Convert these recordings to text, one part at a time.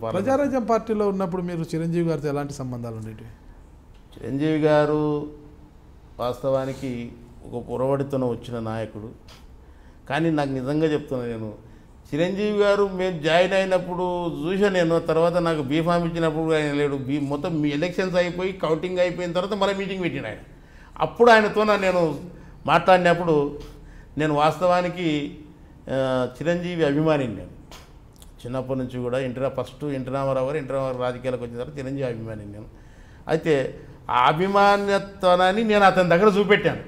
ప్రజారాజ్యం పార్టీలో ఉన్నప్పుడు మీరు చిరంజీవి గారితో ఎలాంటి సంబంధాలు ఉండేవి? చిరంజీవి గారు వాస్తవానికి ఒక పొరవడితోనే వచ్చిన నాయకుడు. కానీ నాకు నిజంగా చెప్తున్నా, నేను చిరంజీవి గారు మేము జాయిన్ అయినప్పుడు చూసా. నేను తర్వాత నాకు బీఫామ్ ఇచ్చినప్పుడు ఆయన లేడు. మొత్తం మీ ఎలక్షన్స్ అయిపోయి కౌంటింగ్ అయిపోయిన తర్వాత మళ్ళీ మీటింగ్ పెట్టిన ఆయన. అప్పుడు ఆయనతో నేను మాట్లాడినప్పుడు నేను వాస్తవానికి చిరంజీవి అభిమానిని. నేను చిన్నప్పటి నుంచి కూడా ఫస్ట్ ఎన్టీ రామారావు రాజకీయాలకు వచ్చిన తర్వాత చిరంజీవి అభిమానిని నేను. అయితే ఆ అభిమానత్వాన్ని నేను అతని దగ్గర చూపెట్టాను.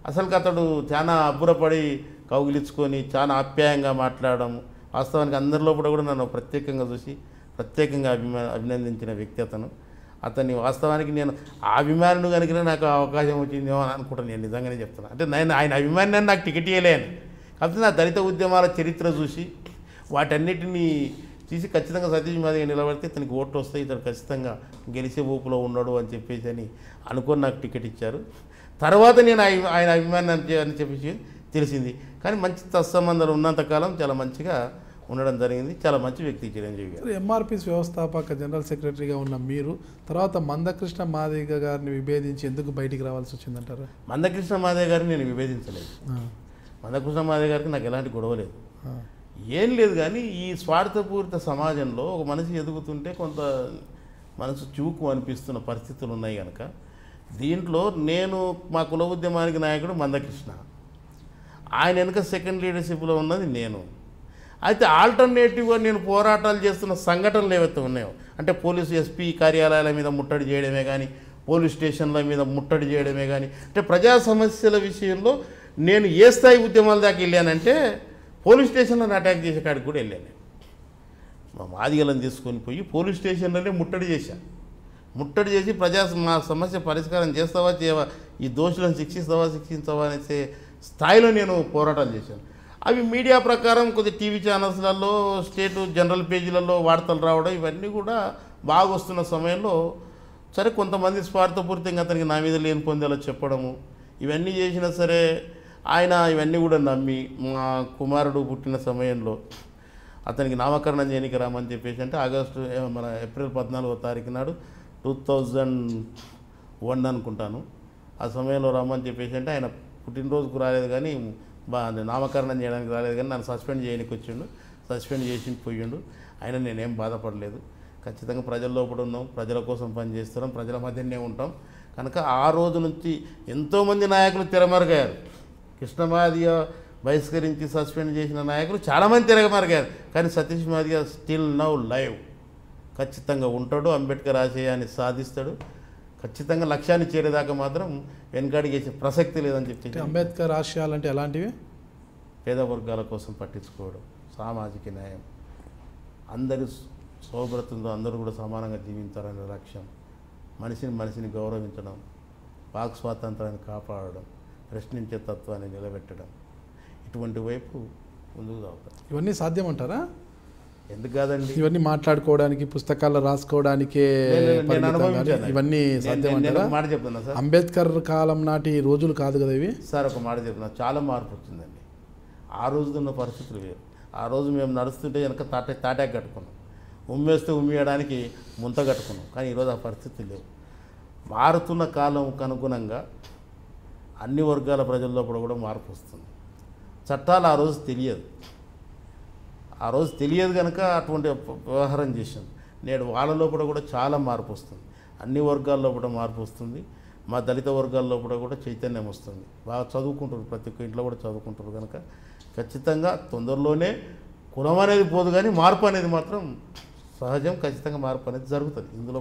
అసలు అతడు చాలా అబ్బురపడి కౌగిలించుకొని చాలా ఆప్యాయంగా మాట్లాడడం, వాస్తవానికి అందరిలో కూడా నన్ను ప్రత్యేకంగా చూసి ప్రత్యేకంగా అభినందించిన వ్యక్తి అతను. అతన్ని వాస్తవానికి నేను ఆ అభిమానుడు కనుక నాకు అవకాశం వచ్చిందేమో అని అనుకుంటాను. నేను నిజంగానే చెప్తున్నాను. అంటే నేను ఆయన అభిమాని నాకు టికెట్ ఇవ్వలేను, కాకపోతే నా దళిత ఉద్యమాల చరిత్ర చూసి వాటన్నిటినీ తీసి ఖచ్చితంగా సతీష్ మాదిగా నిలబడితే ఇతనికి ఓట్లు వస్తాయి, ఇతను ఖచ్చితంగా గెలిచే ఊపులో ఉన్నాడు అని చెప్పేసి అనుకొని నాకు టికెట్ ఇచ్చారు. తర్వాత నేను ఆయన అభిమాని అని చెప్పేసి తెలిసింది. కానీ మంచి సత్సంబంధాలు ఉన్నంతకాలం చాలా మంచిగా ఉండడం జరిగింది. చాలా మంచి వ్యక్తి చిరంజీవి గారు. ఎంఆర్పీస్ వ్యవస్థాపక జనరల్ సెక్రటరీగా ఉన్న మీరు తర్వాత మందకృష్ణ మాదిగ గారిని విభేదించి ఎందుకు బయటికి రావాల్సి వచ్చిందంటారు? మందకృష్ణ మాదిగ గారిని నేను విభేదించలేదు. మందకృష్ణ మాదిగ గారికి నాకు ఎలాంటి గొడవ లేదు, ఏం లేదు. కానీ ఈ స్వార్థపూరిత సమాజంలో ఒక మనిషి ఎదుగుతుంటే కొంత మనసు చూకు అనిపిస్తున్న పరిస్థితులు ఉన్నాయి కనుక దీంట్లో నేను మా కుల ఉద్యమానికి నాయకుడు మందకృష్ణ, ఆయన వెనుక సెకండ్ లీడర్షిప్లో ఉన్నది నేను. అయితే ఆల్టర్నేటివ్గా నేను పోరాటాలు చేస్తున్న సంఘటనలు ఏవైతే ఉన్నాయో, అంటే పోలీసు ఎస్పీ కార్యాలయాల మీద ముట్టడి చేయడమే కానీ, పోలీస్ స్టేషన్ల మీద ముట్టడి చేయడమే కానీ, అంటే ప్రజా సమస్యల విషయంలో నేను ఏ స్థాయి ఉద్యమాల దాకా వెళ్ళానంటే పోలీస్ స్టేషన్లను అటాక్ చేసే కాడికి కూడా వెళ్ళాను. మా మాదిగలను తీసుకొని పోయి పోలీస్ స్టేషన్లోనే ముట్టడి చేశాను. ముట్టడి చేసి మా సమస్య పరిష్కారం చేస్తావా చేయవా, ఈ దోషులను శిక్షించవా అనే స్థాయిలో నేను పోరాటాలు చేశాను. అవి మీడియా ప్రకారం కొద్ది టీవీ ఛానల్స్లలో స్టేట్ జనరల్ పేజీలలో వార్తలు రావడం ఇవన్నీ కూడా బాగా వస్తున్న సమయంలో సరే కొంతమంది స్వార్థపూరితంగా అతనికి నా మీద లేని పొందేలా చెప్పడము ఇవన్నీ చేసినా సరే ఆయన ఇవన్నీ కూడా నమ్మి మా కుమారుడు పుట్టిన సమయంలో అతనికి నామకరణం చేయడానికి రామని చెప్పేసి, అంటే ఏప్రిల్ 14వ తారీఖు నాడు 2001 అనుకుంటాను, ఆ సమయంలో రామని చెప్పేసి అంటే ఆయన పుట్టినరోజుకు రాలేదు కానీ నామకరణం చేయడానికి రాలేదు కానీ నన్ను సస్పెండ్ చేయడానికి వచ్చిండు. సస్పెండ్ చేసి పోయిండు. అయినా నేనేం బాధపడలేదు. ఖచ్చితంగా ప్రజల్లో కూడా ఉన్నాం, ప్రజల కోసం పనిచేస్తున్నాం, ప్రజల మధ్యనే ఉంటాం కనుక ఆ రోజు నుంచి ఎంతోమంది నాయకులు తెరమరుగారు. కృష్ణ మాదిగ బహిష్కరించి సస్పెండ్ చేసిన నాయకులు చాలామంది తెరమరుగారు. కానీ Satish Madiga still now live, ఖచ్చితంగా ఉంటాడు. అంబేద్కర్ ఆశయాన్ని సాధిస్తాడు. ఖచ్చితంగా లక్ష్యాన్ని చేరేదాకా మాత్రం వెనకాడికి చేసే ప్రసక్తి లేదని చెప్పి. అంబేద్కర్ ఆశయాలంటే ఎలాంటివి? పేద వర్గాల కోసం పట్టించుకోవడం, సామాజిక న్యాయం, అందరి సౌభ్రతంతో అందరూ కూడా సమానంగా జీవించాలనే లక్ష్యం, మనిషిని గౌరవించడం, వాక్ స్వాతంత్రాన్ని కాపాడడం, ప్రశ్నించే తత్వాన్ని నిలబెట్టడం, ఇటువంటి వైపు ముందుకు సాగుతారు. ఇవన్నీ సాధ్యమంటారా? ఎందుకు కాదండి, ఇవన్నీ మాట్లాడుకోవడానికి పుస్తకాల్లో రాసుకోవడానికే ఇవన్నీ సాధ్యమంటారా? మాట చెప్తున్నా సార్, అంబేద్కర్ కాలం నాటి రోజులు కాదు కదా ఇవి. సార్ ఒక మాట చెప్తున్నా, చాలా మార్పు వచ్చిందండి. ఆ రోజు ఉన్న పరిస్థితులు వేరు. ఆ రోజు మేము నడుస్తుంటే వెనక తాటాక్ కట్టుకున్నాం, ఉమ్మేస్తే ఉమ్మేయడానికి ముంత కట్టుకున్నాం. కానీ ఈరోజు ఆ పరిస్థితులు లేవు. మారుతున్న కాలంకు అనుగుణంగా అన్ని వర్గాల ప్రజల్లో కూడా మార్పు వస్తుంది. చట్టాలు ఆ రోజు తెలియదు కనుక అటువంటి వ్యవహారం చేశాం. నేడు వాళ్ళలో కూడా చాలా మార్పు వస్తుంది. అన్ని వర్గాల్లో కూడా మార్పు వస్తుంది. మా దళిత వర్గాల్లో కూడా చైతన్యం వస్తుంది. బాగా చదువుకుంటారు, ప్రతి ఒక్క ఇంట్లో కూడా చదువుకుంటారు కనుక ఖచ్చితంగా తొందరలోనే కులం అనేది పోదు కానీ మార్పు అనేది మాత్రం సహజం. ఖచ్చితంగా మార్పు అనేది జరుగుతుంది ఇందులో.